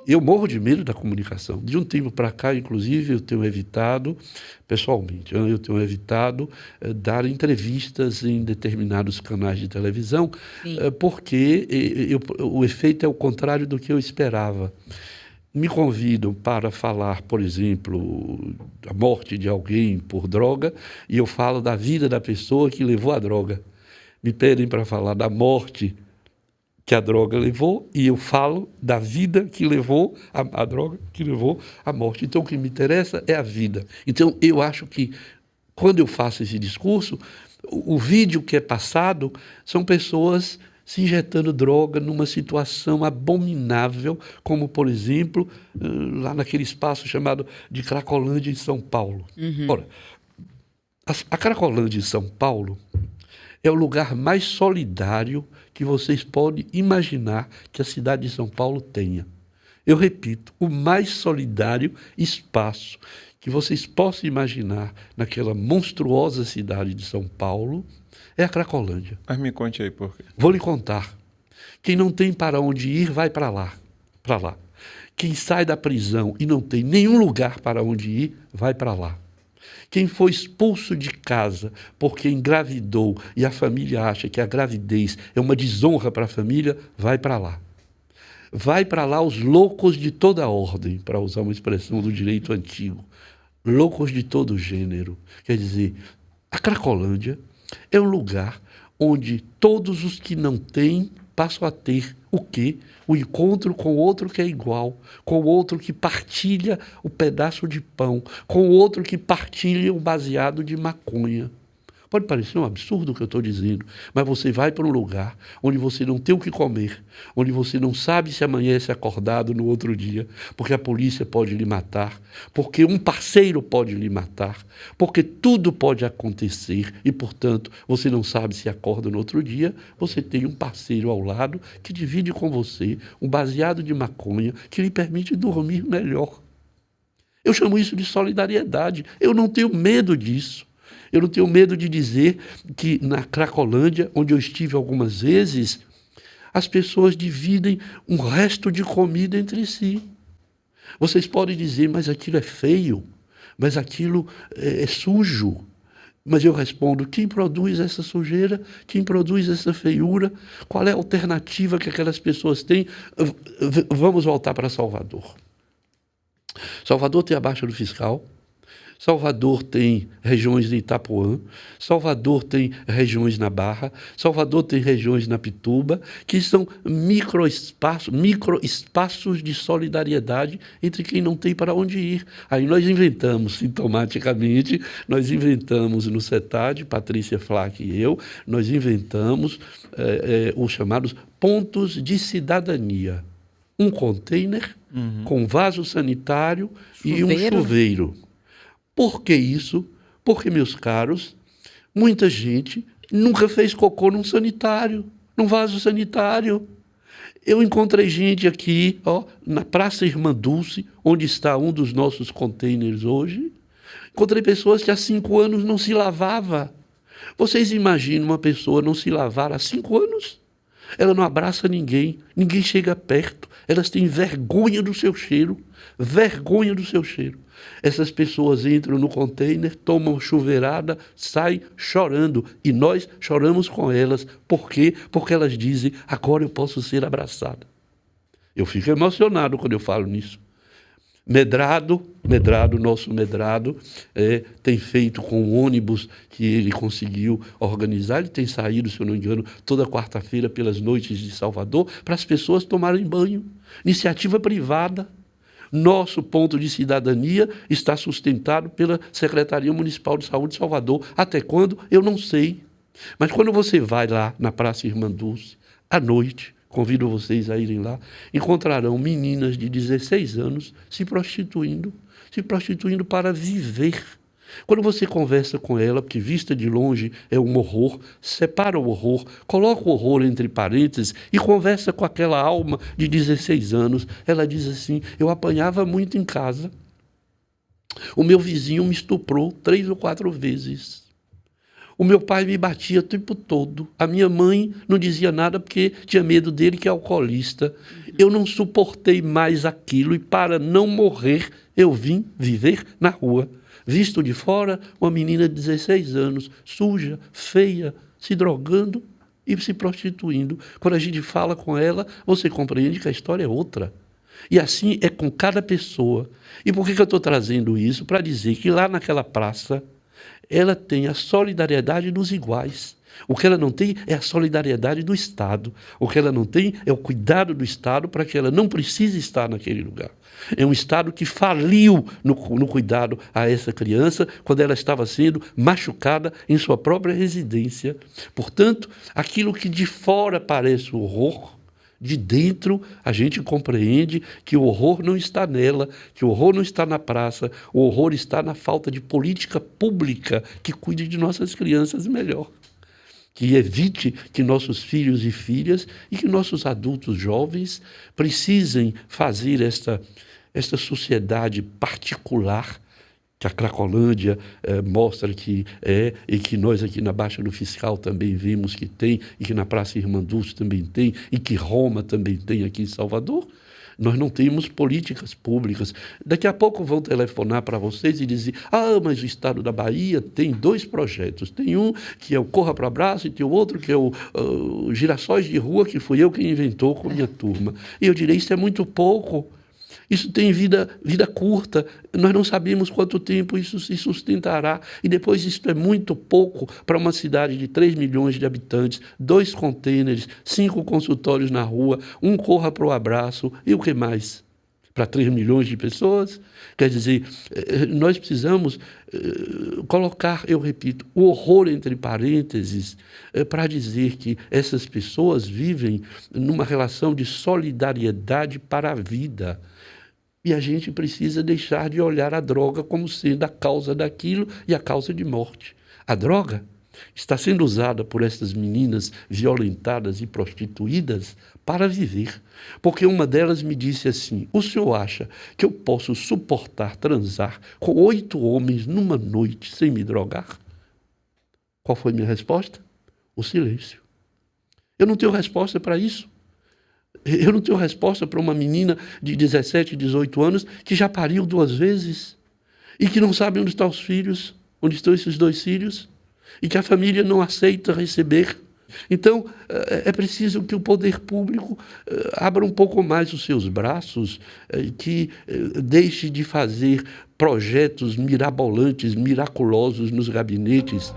Eu morro de medo da comunicação. De um tempo para cá, inclusive, eu tenho evitado, pessoalmente, eu tenho evitado dar entrevistas em determinados canais de televisão, Sim. porque o efeito é o contrário do que eu esperava. Me convidam para falar, por exemplo, da morte de alguém por droga, e eu falo da vida da pessoa que levou a droga. Me pedem para falar da morte que a droga levou, e eu falo da vida que levou a droga, que levou à morte. Então, o que me interessa é a vida. Então, eu acho que, quando eu faço esse discurso, o vídeo que é passado são pessoas se injetando droga numa situação abominável, como, por exemplo, lá naquele espaço chamado de Cracolândia, em São Paulo. Ora, a Cracolândia, em São Paulo, é o lugar mais solidário que vocês podem imaginar que a cidade de São Paulo tenha. Eu repito, o mais solidário espaço que vocês possam imaginar naquela monstruosa cidade de São Paulo é a Cracolândia. Mas me conte aí por quê. Vou lhe contar. Quem não tem para onde ir, vai para lá. Quem sai da prisão e não tem nenhum lugar para onde ir, vai para lá. Quem foi expulso de casa porque engravidou e a família acha que a gravidez é uma desonra para a família, vai para lá. Vai para lá os loucos de toda ordem, para usar uma expressão do direito antigo. Loucos de todo gênero. Quer dizer, a Cracolândia é um lugar onde todos os que não têm passam a ter o quê? O encontro com outro que é igual, com outro que partilha o pedaço de pão, com outro que partilha o baseado de maconha. Pode parecer um absurdo o que eu estou dizendo, mas você vai para um lugar onde você não tem o que comer, onde você não sabe se amanhece acordado no outro dia, porque a polícia pode lhe matar, porque um parceiro pode lhe matar, porque tudo pode acontecer e, portanto, você não sabe se acorda no outro dia, você tem um parceiro ao lado que divide com você um baseado de maconha que lhe permite dormir melhor. Eu chamo isso de solidariedade. Eu não tenho medo disso. Eu não tenho medo de dizer que na Cracolândia, onde eu estive algumas vezes, as pessoas dividem um resto de comida entre si. Vocês podem dizer, mas aquilo é feio, mas aquilo é sujo. Mas eu respondo, quem produz essa sujeira? Quem produz essa feiura? Qual é a alternativa que aquelas pessoas têm? Vamos voltar para Salvador. Salvador tem a Baixa do Fiscal. Salvador tem regiões de Itapuã, Salvador tem regiões na Barra, Salvador tem regiões na Pituba, que são microespaços de solidariedade entre quem não tem para onde ir. Aí nós inventamos, sintomaticamente, nós inventamos no CETAD, Patrícia Flack e eu, nós inventamos os chamados pontos de cidadania. Um container com vaso sanitário e um chuveiro. Por que isso? Porque, meus caros, muita gente nunca fez cocô num sanitário, num vaso sanitário. Eu encontrei gente aqui, na Praça Irmã Dulce, onde está um dos nossos containers hoje. Encontrei pessoas que há 5 anos não se lavava. Vocês imaginam uma pessoa não se lavar há 5 anos? Ela não abraça ninguém, ninguém chega perto, elas têm vergonha do seu cheiro, vergonha do seu cheiro. Essas pessoas entram no container, tomam chuveirada, saem chorando, e nós choramos com elas. Por quê? Porque elas dizem, agora eu posso ser abraçada. Eu fico emocionado quando eu falo nisso. Nosso Medrado, tem feito com o ônibus que ele conseguiu organizar, ele tem saído, se eu não me engano, toda quarta-feira pelas noites de Salvador, para as pessoas tomarem banho. Iniciativa privada. Nosso ponto de cidadania está sustentado pela Secretaria Municipal de Saúde de Salvador. Até quando? Eu não sei. Mas quando você vai lá na Praça Irmã Dulce, à noite, convido vocês a irem lá, encontrarão meninas de 16 anos se prostituindo para viver. Quando você conversa com ela, porque vista de longe é um horror, separa o horror, coloca o horror entre parênteses e conversa com aquela alma de 16 anos. Ela diz assim, eu apanhava muito em casa. O meu vizinho me estuprou 3 ou 4 vezes. O meu pai me batia o tempo todo. A minha mãe não dizia nada porque tinha medo dele, que é alcoolista. Eu não suportei mais aquilo e, para não morrer, eu vim viver na rua. Visto de fora, uma menina de 16 anos, suja, feia, se drogando e se prostituindo. Quando a gente fala com ela, você compreende que a história é outra. E assim é com cada pessoa. E por que eu estou trazendo isso? Para dizer que lá naquela praça, ela tem a solidariedade dos iguais. O que ela não tem é a solidariedade do Estado. O que ela não tem é o cuidado do Estado para que ela não precise estar naquele lugar. É um Estado que faliu no cuidado a essa criança quando ela estava sendo machucada em sua própria residência. Portanto, aquilo que de fora parece horror, de dentro, a gente compreende que o horror não está nela, que o horror não está na praça, o horror está na falta de política pública que cuide de nossas crianças melhor, que evite que nossos filhos e filhas e que nossos adultos jovens precisem fazer esta sociedade particular que a Cracolândia mostra que é, e que nós aqui na Baixa do Fiscal também vimos que tem, e que na Praça Irmã Dulce também tem, e que Roma também tem aqui em Salvador. Nós não temos políticas públicas. Daqui a pouco vão telefonar para vocês e dizer: mas o Estado da Bahia tem 2 projetos. Tem um que é o Corra para o Abraço e tem o outro que é o Girassóis de Rua, que fui eu quem inventou com minha turma. E eu direi: isso é muito pouco. Isso tem vida curta, nós não sabemos quanto tempo isso se sustentará. E depois isso é muito pouco para uma cidade de 3 milhões de habitantes, 2 contêineres, 5 consultórios na rua, um Corra para o Abraço e o que mais? Para 3 milhões de pessoas? Quer dizer, nós precisamos colocar, eu repito, o horror entre parênteses para dizer que essas pessoas vivem numa relação de solidariedade para a vida. E a gente precisa deixar de olhar a droga como sendo a causa daquilo e a causa de morte. A droga está sendo usada por essas meninas violentadas e prostituídas para viver. Porque uma delas me disse assim: o senhor acha que eu posso suportar transar com 8 homens numa noite sem me drogar? Qual foi minha resposta? O silêncio. Eu não tenho resposta para isso. Eu não tenho resposta para uma menina de 17, 18 anos que já pariu 2 vezes e que não sabe onde estão os filhos, onde estão esses 2 filhos, e que a família não aceita receber. Então, é preciso que o poder público abra um pouco mais os seus braços, que deixe de fazer projetos mirabolantes, miraculosos nos gabinetes